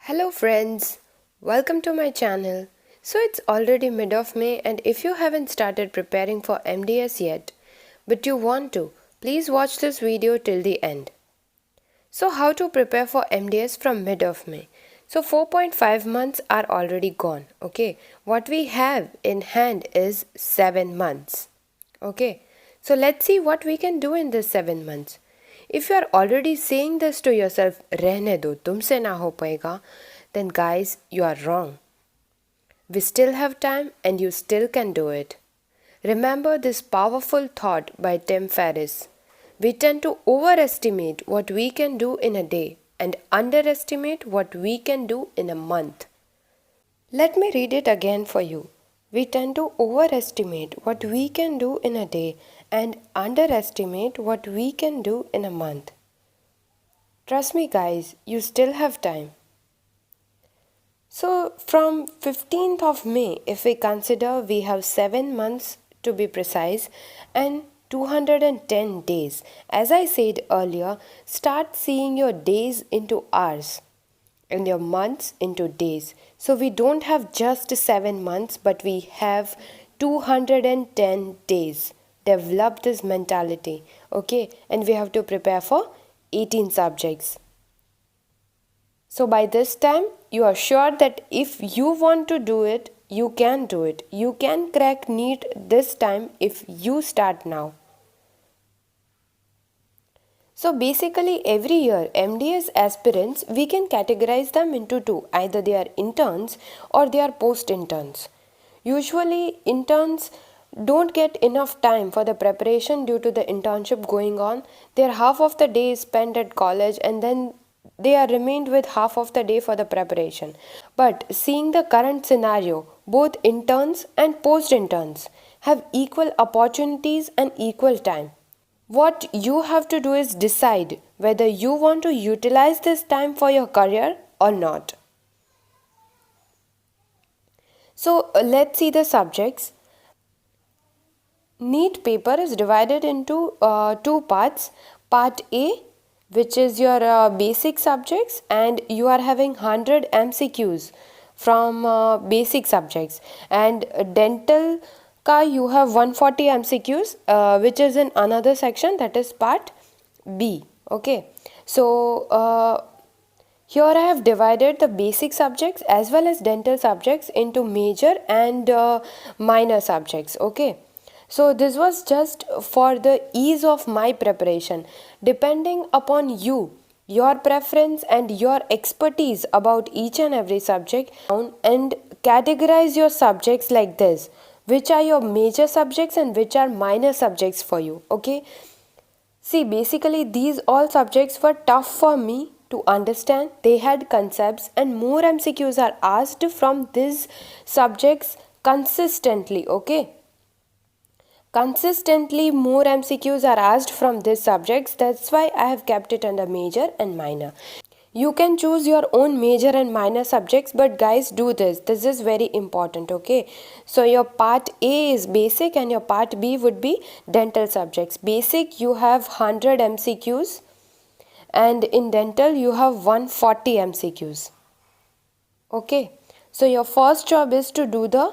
Hello friends, welcome to my channel. So it's already mid of May, and if you haven't started preparing for MDS yet, but you want to, please watch this video till the end. So how to prepare for MDS from mid of May. So 4.5 months are already gone, okay. What we have in hand is 7 months, okay. So let's see what we can do in this 7 months. If you are already saying this to yourself, रहने दो, तुमसे ना हो पाएगा, then guys, you are wrong. We still have time and you still can do it. Remember this powerful thought by Tim Ferriss. We tend to overestimate what we can do in a day and underestimate what we can do in a month. Let me read it again for you. We tend to overestimate what we can do in a day and underestimate what we can do in a month. Trust me, guys, you still have time. So, from 15th of May, if we consider we have 7 months to be precise and 210 days. As I said earlier, start seeing your days into hours and your months into days. So we don't have just 7 months, but we have 210 days. Develop this mentality, okay? And we have to prepare for 18 subjects. So by this time, you are sure that if you want to do it, you can do it. You can crack NEET this time if you start now. So basically every year MDS aspirants, we can categorize them into two. Either they are interns or they are post-interns. Usually interns don't get enough time for the preparation due to the internship going on. Their half of the day is spent at college and then they are remained with half of the day for the preparation. But seeing the current scenario, both interns and post-interns have equal opportunities and equal time. What you have to do is decide whether you want to utilize this time for your career or not. So let's see the subjects. NEET paper is divided into two parts. Part A, which is your basic subjects, and you are having 100 MCQs from basic subjects, and dental you have 140 MCQs, which is in another section, that is part B. Okay, so here I have divided the basic subjects as well as dental subjects into major and minor subjects. Okay, so this was just for the ease of my preparation. Depending upon you, your preference and your expertise about each and every subject, and categorize your subjects like this: which are your major subjects and which are minor subjects for you. Okay, see, basically these all subjects were tough for me to understand. They had concepts and more MCQs are asked from these subjects consistently. Okay, consistently more MCQs are asked from these subjects. That's why I have kept it under major and minor. You can choose your own major and minor subjects, but guys, do this. This is very important, okay? So your part A is basic and your part B would be dental subjects. Basic, you have 100 MCQs, and in dental, you have 140 MCQs. Okay, so your first job is to do the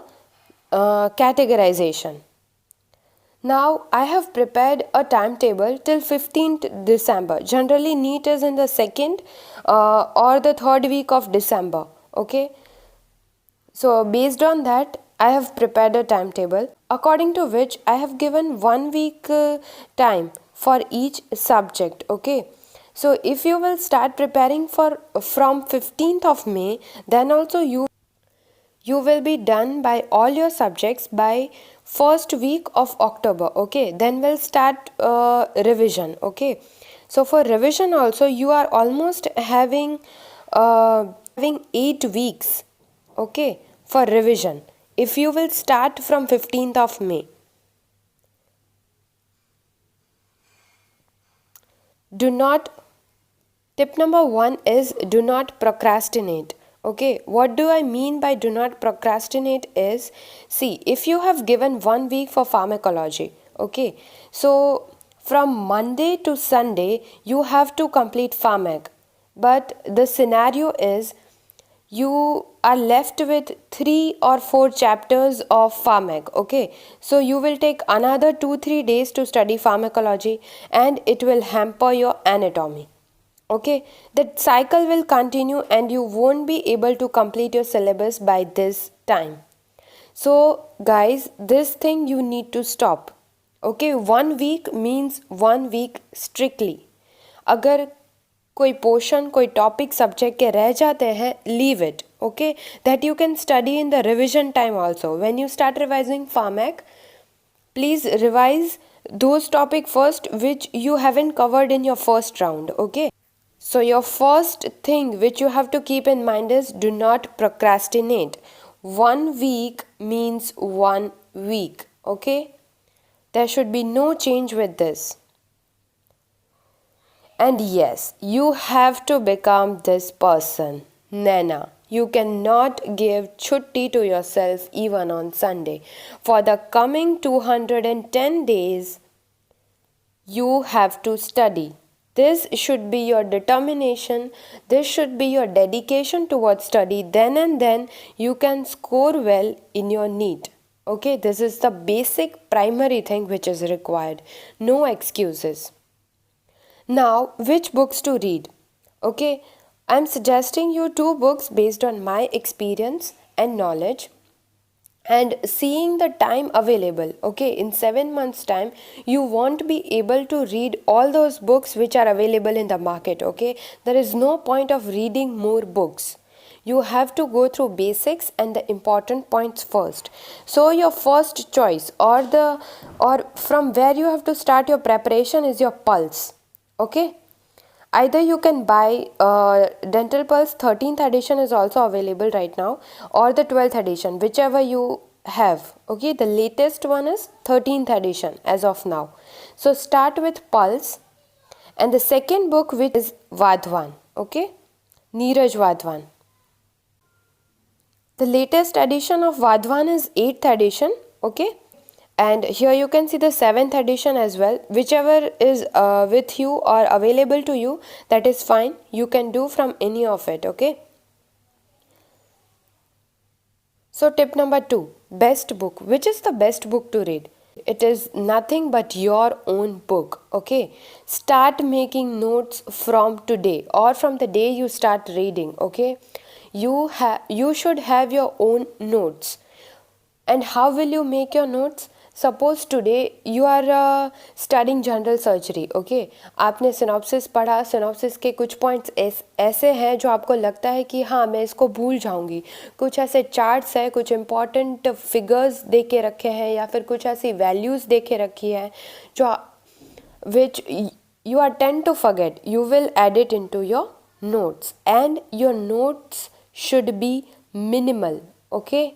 categorization. Now I have prepared a timetable till 15th December. Generally NEET is in the second or the third week of December. Okay. So based on that, I have prepared a timetable according to which I have given 1 week time for each subject. Okay. So if you will start preparing from 15th of May, then also you will be done by all your subjects by first week of October. Okay, then we'll start revision. Okay, so for revision also you are almost having 8 weeks. Okay, for revision if you will start from 15th of May. Tip number 1 is do not procrastinate. Okay, what do I mean by do not procrastinate is, see, if you have given 1 week for pharmacology, okay, so from Monday to Sunday you have to complete pharmac, but the scenario is you are left with 3 or 4 chapters of pharmac. Okay, so you will take another 2-3 days to study pharmacology, and it will hamper your anatomy. Okay, that cycle will continue and you won't be able to complete your syllabus by this time. So guys, this thing you need to stop. Okay, 1 week means 1 week strictly. अगर कोई portion कोई topic subject के रह जाते हैं, leave it. Okay, that you can study in the revision time also. When you start revising pharmac, please revise those topic first which you haven't covered in your first round. Okay, so your first thing which you have to keep in mind is do not procrastinate. 1 week means 1 week. Okay, there should be no change with this. And yes, you have to become this person, Nana. You cannot give chutti to yourself even on Sunday. For the coming 210 days, you have to study. This should be your determination. This should be your dedication towards study. Then and then you can score well in your NEET. Okay, this is the basic primary thing which is required. No excuses. Now, which books to read? Okay, I'm suggesting you 2 books based on my experience and knowledge and seeing the time available. Okay, in 7 months time you won't be able to read all those books which are available in the market. Okay, there is no point of reading more books. You have to go through basics and the important points first. So your first choice or from where you have to start your preparation is your Pulse. Okay, either you can buy Dental Pulse 13th edition is also available right now, or the 12th edition, whichever you have. Okay, the latest one is 13th edition as of now. So start with Pulse, and the second book which is Vadhvan. Okay, Neeraj Vadhvan. The latest edition of Vadhvan is 8th edition. Okay, and here you can see the 7th edition as well. Whichever is with you or available to you, that is fine. You can do from any of it. Okay, so tip number 2, best book. Which is the best book to read? It is nothing but your own book. Okay, start making notes from today or from the day you start reading. Okay, you should have your own notes. And how will you make your notes? Suppose today you are studying general surgery. Okay, आपने synopsis पढ़ा. Synopsis के कुछ points ऐसे हैं जो आपको लगता है कि हाँ मैं इसको भूल जाऊंगी. कुछ ऐसे चार्ट्स हैं, कुछ इंपॉर्टेंट फिगर्स दे के रखे हैं या फिर कुछ ऐसी वैल्यूज़ दे के रखी है जो विच you are tend to forget. You will add it into your notes, and your notes should be minimal. Okay,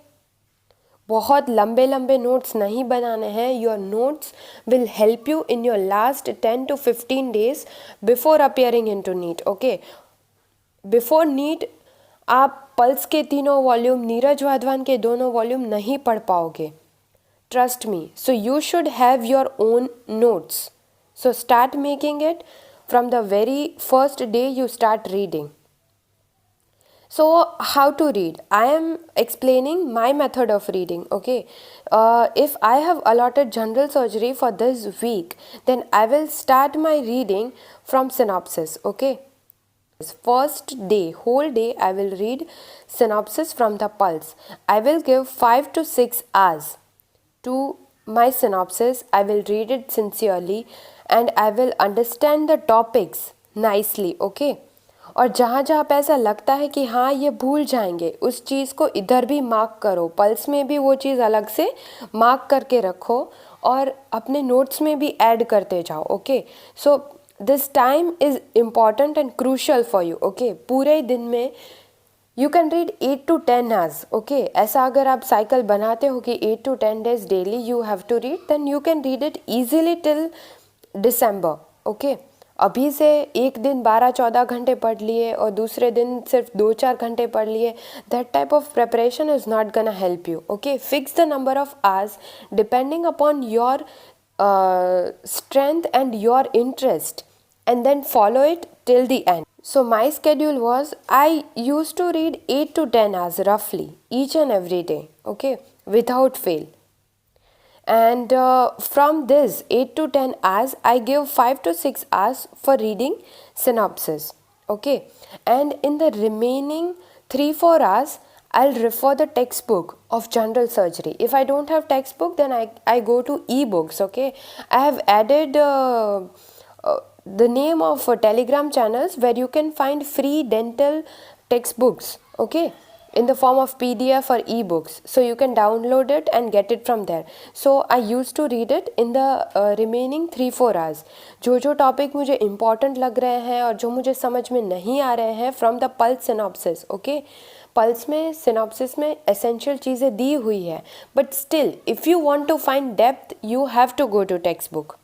बहुत लंबे लंबे नोट्स नहीं बनाने हैं. Your notes will help you in your last 10 to 15 days before appearing in to NEET. Okay, before NEET आप Pulse के 3 volume, Neeraj Wadhawan के 2 volume नहीं पढ़ पाओगे. Trust me. So you should have your own notes. So start making it from the very first day you start reading. So how to read? I am explaining my method of reading. Okay, if I have allotted general surgery for this week, then I will start my reading from synopsis. Okay, first day, whole day I will read synopsis from the Pulse. I will give 5 to 6 hours to my synopsis. I will read it sincerely and I will understand the topics nicely. Okay, और जहाँ जहाँ पे ऐसा लगता है कि हाँ ये भूल जाएंगे, उस चीज़ को इधर भी मार्क करो. पल्स में भी वो चीज़ अलग से मार्क करके रखो और अपने नोट्स में भी ऐड करते जाओ. Okay, so this time is important and crucial for you. Okay, पूरे दिन में you can read 8 to 10 hours. Okay, ऐसा अगर आप साइकिल बनाते हो कि 8 to 10 days daily you have to read, then you can read it easily till December. Okay, अभी से एक दिन 12-14 घंटे पढ़ लिए और दूसरे दिन सिर्फ 2-4 घंटे पढ़ लिए, that type of preparation is not gonna help you. Okay, fix the number of hours depending upon your strength and your interest. and then follow it till the end. So my schedule was, I used to read 8 to 10 hours roughly each and every day, okay, without fail. And from this 8 to 10 hours, I give 5 to 6 hours for reading synopsis, okay, and in the remaining 3-4 hours I'll refer the textbook of general surgery. If I don't have textbook, then I go to ebooks, okay. I have added the name of Telegram channels where you can find free dental textbooks, okay, in the form of PDF or ebooks. So you can download it and get it from there. So I used to read it in the remaining 3-4 hours. जो topic मुझे important लग रहे हैं और जो मुझे समझ में नहीं आ रहे हैं, from the Pulse synopsis, okay. Pulse में सिनॉप्सिस में एसेंशियल चीज़ें दी हुई है, but still if you want to find depth you have to go to text book.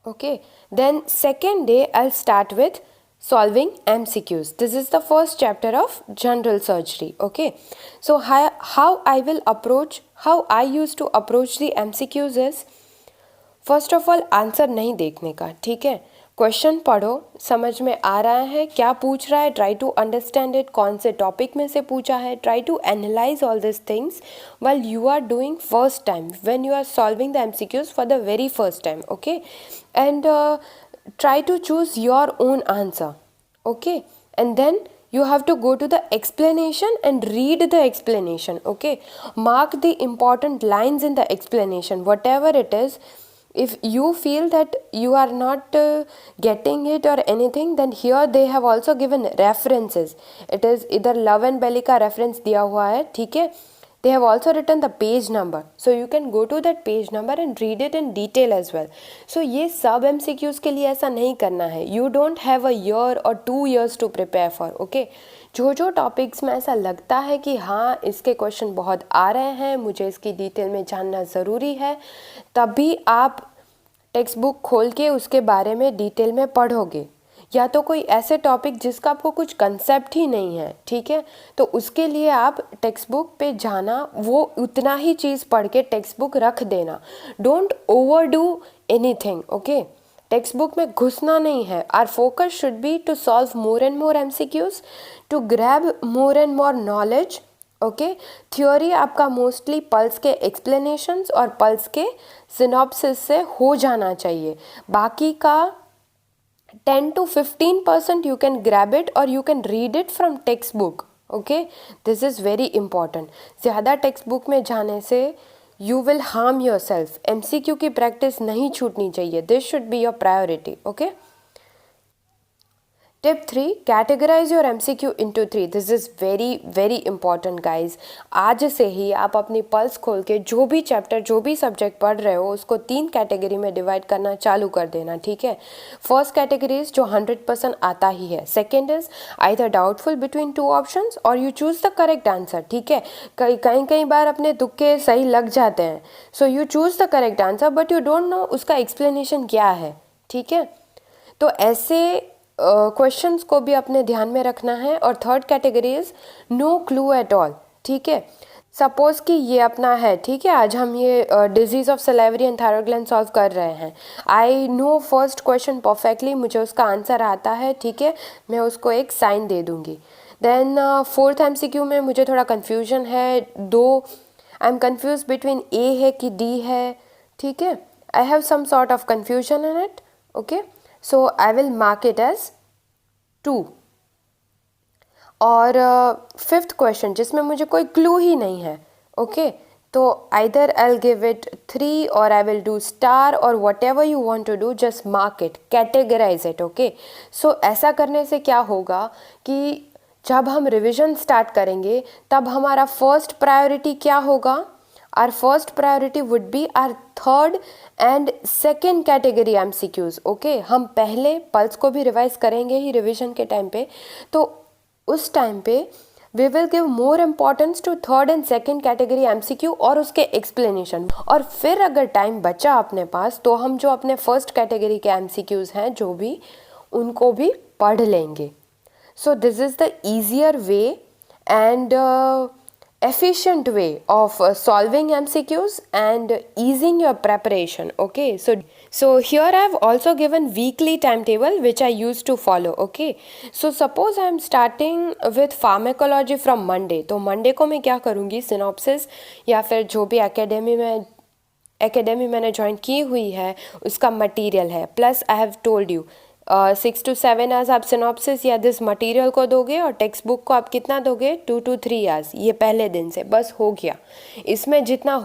Okay, then second day I'll start with solving MCQs. This is the first chapter of general surgery, okay. So how I used to approach the MCQs is, first of all answer नहीं देखने का, ठीक है. Question पढ़ो, समझ में आ रहा है क्या पूछ रहा है, ट्राई टू अंडरस्टैंड इट, कौन से टॉपिक में से पूछा है, try to analyse all this things while you are doing first time, when you are solving the MCQs for the very first time, okay. And try to choose your own answer, okay. And then you have to go to the explanation and read the explanation, okay. Mark the important lines in the explanation, whatever it is. If you feel that you are not getting it or anything, then here they have also given references. It is either Love and Belly का reference दिया हुआ है, ठीक है. They have also written the page number, so you can go to that page number and read it in detail as well. So ये सब MCQs के लिए ऐसा नहीं करना है. You don't have a year or 2 years to prepare for, okay. जो topics में ऐसा लगता है कि हाँ इसके क्वेश्चन बहुत आ रहे हैं, मुझे इसकी डिटेल में जानना ज़रूरी है, तभी आप टेक्स्ट बुक खोल के उसके बारे में डिटेल में पढ़ोगे. या तो कोई ऐसे टॉपिक जिसका आपको कुछ कंसेप्ट ही नहीं है, ठीक है, तो उसके लिए आप टेक्स्ट बुक पे जाना, वो उतना ही चीज़ पढ़ के टेक्स्ट बुक रख देना. Don't overdo anything, okay. Text book में घुसना नहीं है. Our focus should be to solve more and more MCQs, to grab more and more knowledge, okay. Theory आपका मोस्टली पल्स के एक्सप्लेनेशंस और पल्स के सिनॉप्सिस से हो जाना चाहिए. बाकी का 10 to 15% you can grab it or you can read it from textbook, okay. This is very important. ज़्यादा टेक्स्ट बुक में जाने से you will harm yourself. MCQ की प्रैक्टिस नहीं छूटनी चाहिए. This should be your priority, okay. Tip 3, categorize your MCQ into 3. This is very important guys. आज से ही आप अपनी पल्स खोल के जो भी चैप्टर, जो भी सब्जेक्ट पढ़ रहे हो, उसको 3 कैटेगरी में डिवाइड करना चालू कर देना, ठीक है. फर्स्ट कैटेगरी इज जो 100% आता ही है. Second is either doubtful between 2 options और you choose the correct answer, ठीक है. कई बार अपने तुक्के सही लग जाते हैं. So you choose the correct answer but you don't know उसका एक्सप्लेनेशन क्या है, ठीक है. तो ऐसे क्वेश्चंस को भी अपने ध्यान में रखना है. और third category is no clue at all, ठीक है. सपोज कि ये अपना है, ठीक है, आज हम ये disease of salivary and thyroid gland solve कर रहे हैं. I know first question perfectly, मुझे उसका आंसर आता है, ठीक है, मैं उसको एक साइन दे दूँगी. देन फोर्थ MCQ में मुझे थोड़ा कन्फ्यूजन है, I am confuse between A है कि डी है, ठीक है. I have some sort of confusion in it, okay. So I will mark it as 2. और फिफ्थ क्वेश्चन जिसमें मुझे कोई क्लू ही नहीं है, ओके, तो either I'll give it 3 or I will do star or whatever you want to do, just mark it, categorize it, okay. So ऐसा करने से क्या होगा कि जब हम रिविजन स्टार्ट करेंगे तब हमारा फर्स्ट प्रायोरिटी क्या होगा. Our first priority would be our third and second category MCQs, okay. हम पहले पल्स को भी रिवाइज करेंगे ही रिविजन के टाइम पे, तो उस टाइम पे we will give more importance to third and second category MCQ और उसके explanation. और फिर अगर टाइम बचा अपने पास तो हम जो अपने फर्स्ट कैटेगरी के MCQs हैं जो भी, उनको भी पढ़ लेंगे. So this is the easier way and efficient way of solving MCQs and easing your preparation. Okay, so here I have also given weekly timetable which I used to follow. Okay, so suppose I am starting with pharmacology from Monday, तो Monday को मैं क्या करूँगी, synopsis या फिर जो भी academy मैंने ज्वाइन की हुई है उसका मटेरियल है, plus I have told you 6 to 7 hours आप सिनॉप्सिस या दिस मटेरियल को दोगे और टेक्स्ट बुक को आप कितना दोगे 2 to 3 आवर्स, ये पहले दिन से बस हो गया। इसमें जितना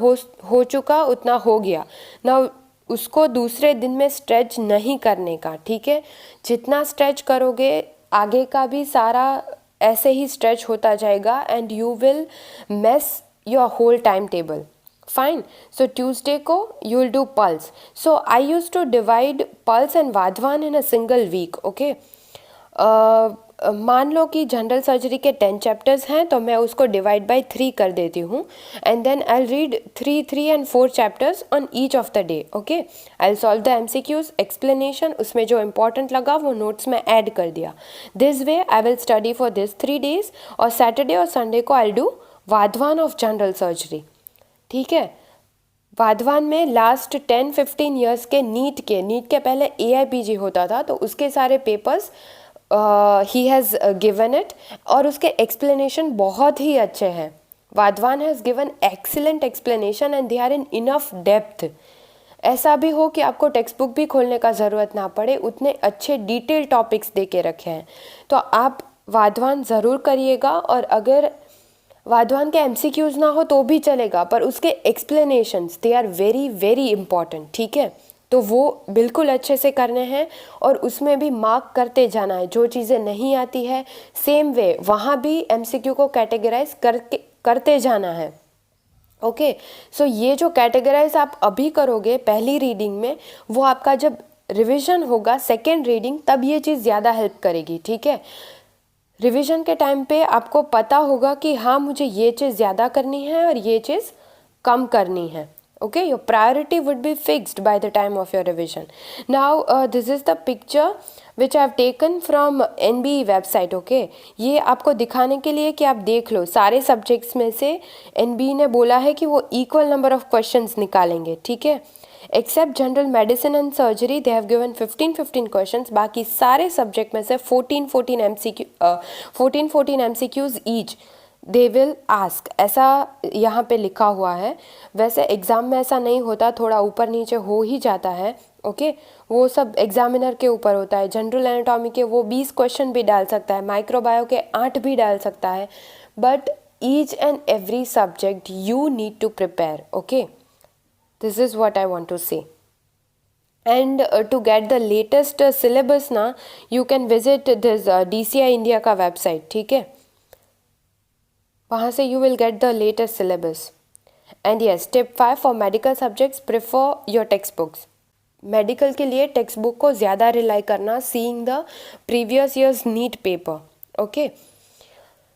हो चुका उतना हो गया ना, उसको दूसरे दिन में स्ट्रेच नहीं करने का, ठीक है। जितना स्ट्रेच करोगे आगे का भी सारा ऐसे ही स्ट्रेच होता जाएगा and you will mess your whole time table. Fine. So Tuesday को you will do pulse. So I used to divide pulse and Vadhvan in a single week. Okay. मान लो कि जनरल सर्जरी के 10 chapters हैं तो मैं उसको divide by 3 कर देती हूँ and then I read 3 and 4 chapters on each of the day. Okay, I solve the MCQs, explanation उसमें जो इंपॉर्टेंट लगा वो नोट्स में ऐड कर दिया। This way I will study for this 3 days और सैटरडे और संडे को I do Wadhwan of general surgery. ठीक है, वाधवान में लास्ट 10-15 ईयर्स के नीट के पहले AIPG होता था तो उसके सारे पेपर्स ही हैज़ गिवन इट और उसके एक्सप्लेनेशन बहुत ही अच्छे हैं। Wadhwan has given excellent explanation and they are in enough depth. ऐसा भी हो कि आपको टेक्स्ट बुक भी खोलने का ज़रूरत ना पड़े, उतने अच्छे डिटेल टॉपिक्स दे के रखे हैं। तो आप वाधवान ज़रूर करिएगा और अगर वाधवान के MCQs ना हो तो भी चलेगा पर उसके explanations they are very very important. ठीक है, तो वो बिल्कुल अच्छे से करने हैं और उसमें भी मार्क करते जाना है। जो चीज़ें नहीं आती है सेम वे वहाँ भी MCQ को कैटेगराइज करते जाना है। ओके, सो ये जो कैटेगराइज आप अभी करोगे पहली रीडिंग में, वो आपका जब रिविजन होगा सेकेंड रीडिंग तब ये चीज़ ज़्यादा हेल्प करेगी। ठीक है, रिवीजन के टाइम पे आपको पता होगा कि हाँ मुझे ये चीज़ ज़्यादा करनी है और ये चीज़ कम करनी है। Okay, your priority would be fixed by the time of your revision. Now this is the picture which I have taken from NBE website. Okay, ये आपको दिखाने के लिए कि आप देख लो सारे सब्जेक्ट्स में से NBE ने बोला है कि वो इक्वल नंबर ऑफ क्वेश्चंस निकालेंगे। ठीक है, except general medicine and surgery they have given 15 questions, बाकी सारे सब्जेक्ट में से 14 MCQs each they will ask, ऐसा यहाँ पे लिखा हुआ है। वैसे एग्ज़ाम में ऐसा नहीं होता, थोड़ा ऊपर नीचे हो ही जाता है। ओके, वो सब एग्जामिनर के ऊपर होता है। जनरल एनाटॉमी के वो 20 क्वेश्चन भी डाल सकता है, माइक्रोबायो के 8 भी डाल सकता है, but each and every subject you need to prepare. Okay, this is what I want to say. And to get the latest syllabus ना, you can visit this DCI India का website। ठीक है, वहाँ से you will get the latest syllabus. And yes, tip 5 for medical subjects, prefer your textbooks. Medical के लिए text book को ज़्यादा रिलाई करना, seeing the previous year's NEET paper. Okay.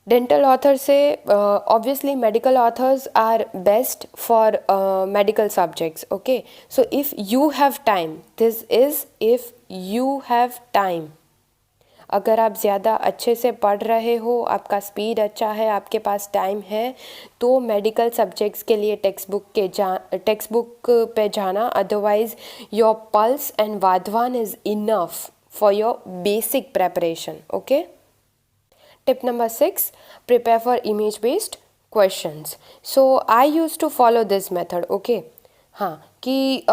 Dental author से obviously medical authors are best for medical subjects. Okay, so if you have time, this is if you have time, अगर आप ज़्यादा अच्छे से पढ़ रहे हो, आपका स्पीड अच्छा है, आपके पास टाइम है, तो मेडिकल सब्जेक्ट्स के लिए टेक्स्ट बुक पे जाना। Otherwise your Pulse and Wadhwan is enough for your basic preparation. Okay, tip number 6, prepare for image based questions. So I used to follow this method. Okay, हाँ कि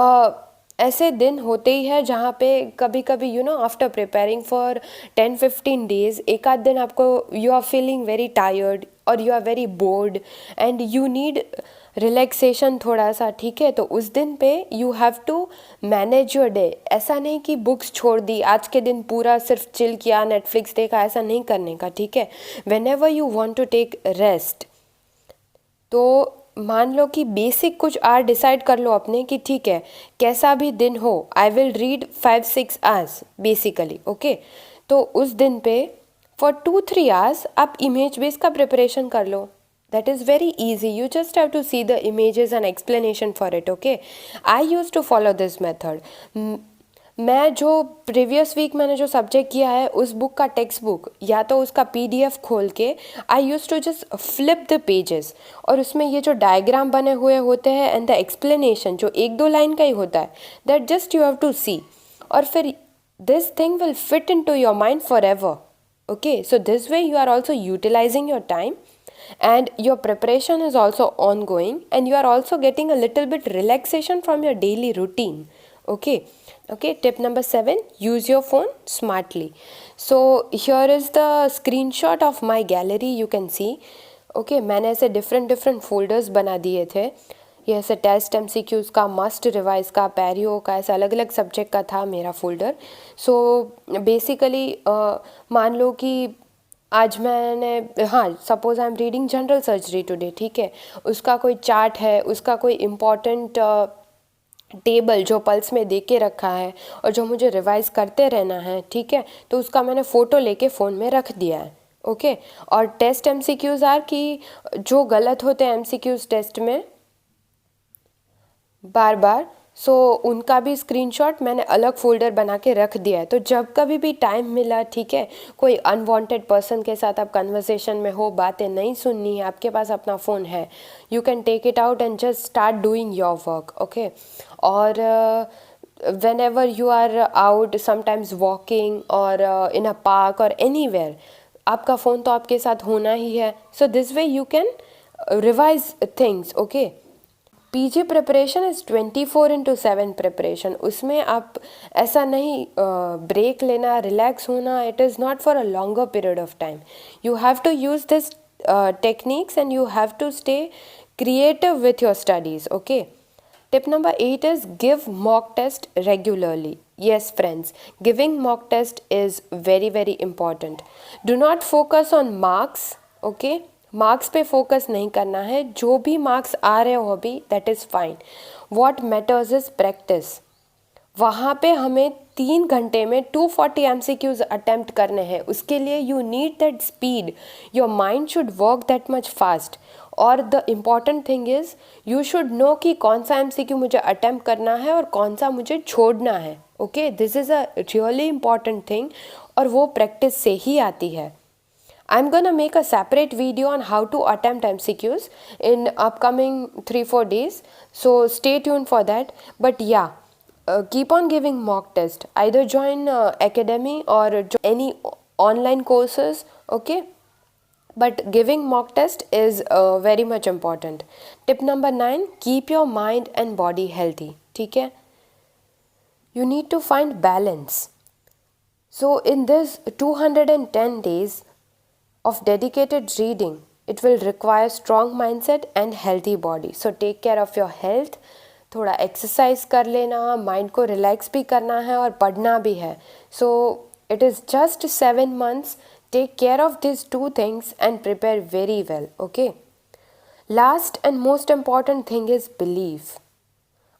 ऐसे दिन होते ही है जहाँ पे कभी कभी आफ्टर प्रिपेयरिंग फॉर 10-15 days एक आध दिन आपको you are feeling very tired और you are very bored and you need relaxation थोड़ा सा। ठीक है, तो उस दिन पे you have to manage your day. ऐसा नहीं कि बुक्स छोड़ दी, आज के दिन पूरा सिर्फ चिल किया, नेटफ्लिक्स देखा, ऐसा नहीं करने का। ठीक है, whenever you want to take rest, तो मान लो कि बेसिक कुछ आवर डिसाइड कर लो अपने कि ठीक है कैसा भी दिन हो, I will read 5-6 hours basically. Okay, तो उस दिन पे फॉर 2-3 आवर्स आप इमेज बेस का प्रिपरेशन कर लो। That is very easy. You just have to see the images and explanation for it. Okay, I used to follow this method. मैं जो previous week मैंने जो सब्जेक्ट किया है उस बुक का टेक्स्ट बुक या तो उसका पीडीएफ खोल के I use to just flip the pages, और उसमें ये जो डायग्राम बने हुए होते हैं एंड द एक्सप्लेनेशन जो 1-2 लाइन का ही होता है, that just you have to see, और फिर this thing will fit into your mind forever. Okay, so this way you are also utilizing your time and your preparation is also ongoing, and you are also getting a little bit relaxation from your daily routine. Okay, tip number 7, use your phone smartly. So here is the screenshot of my gallery, you can see. Okay, मैंने ऐसे different folders बना दिए थे, ये ऐसे test MCQs का, must revise का, पैरियो का, ऐसे अलग अलग सब्जेक्ट का था मेरा फोल्डर. सो बेसिकली मान लो कि आज मैंने, हाँ suppose I am reading general surgery today, ठीक है, उसका कोई चार्ट है, उसका कोई इम्पॉर्टेंट टेबल जो पल्स में दे के रखा है और जो मुझे रिवाइज करते रहना है, ठीक है, तो उसका मैंने फ़ोटो लेके फ़ोन में रख दिया है. ओके, और टेस्ट MCQs आर कि जो गलत होते हैं MCQs टेस्ट में बार बार, सो उनका भी स्क्रीनशॉट मैंने अलग फोल्डर बना के रख दिया है. तो जब कभी भी टाइम मिला, ठीक है, कोई अनवांटेड पर्सन के साथ आप कन्वर्सेशन में हो, बातें नहीं सुननी है, आपके पास अपना फ़ोन है, you can take it out and just start doing your work. Okay, और whenever you are out, sometimes walking or in a park or anywhere, आपका फ़ोन तो आपके साथ होना ही है. So this way you can revise things. Okay, PG preparation is 24/7 preparation. उसमें आप ऐसा नहीं ब्रेक लेना, रिलैक्स होना, it is not for a longer period of time. You have to use this techniques and you have to stay creative with your studies. Okay, tip number 8 is give mock test regularly. Yes friends, giving mock test is very important. Do not focus on marks. Okay, marks पे focus नहीं करना है. जो भी marks आ रहे हो अभी, that is fine. What matters is practice. वहाँ पे हमें 3 घंटे में 240 MCQs अटैम्प्ट करने हैं. उसके लिए you need that speed. Your mind should work that much fast. और the important thing is you should know कि कौन सा MCQ मुझे अटैम्प्ट करना है और कौन सा मुझे छोड़ना है. Okay, this is a really important thing, और वो प्रैक्टिस से ही आती है. I'm gonna make a separate video on how to attempt MCQs in upcoming 3-4 days. So stay tuned for that. But yeah, keep on giving mock test. Either join academy or any online courses. Okay. But giving mock test is very much important. Tip number 9, keep your mind and body healthy. ठीक है? You need to find balance. So in this 210 days of dedicated reading, it will require strong mindset and healthy body. So take care of your health. थोड़ा exercise कर लेना, mind को relax भी करना है और पढ़ना भी है. So it is just 7 months. Take care of this 2 things and prepare very well. Okay, last and most important thing is believe.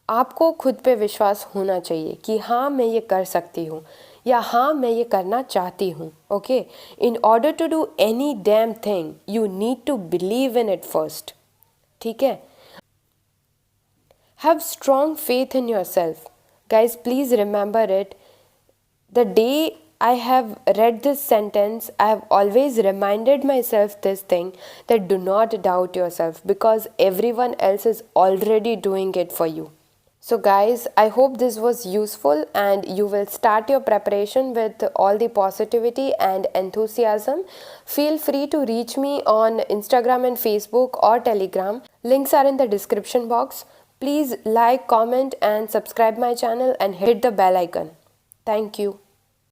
आपको खुद पे विश्वास होना चाहिए कि हाँ मैं ये कर सकती हूँ, या हाँ मैं ये करना चाहती हूँ. Okay, in order to do any damn thing you need to believe in it first. ठीक है, have strong faith in yourself. Guys please remember it. The day I have read this sentence, I have always reminded myself this thing, that do not doubt yourself, because everyone else is already doing it for you. So guys, I hope this was useful and you will start your preparation with all the positivity and enthusiasm. Feel free to reach me on Instagram and Facebook or Telegram. Links are in the description box. Please like, comment and subscribe my channel and hit the bell icon. Thank you.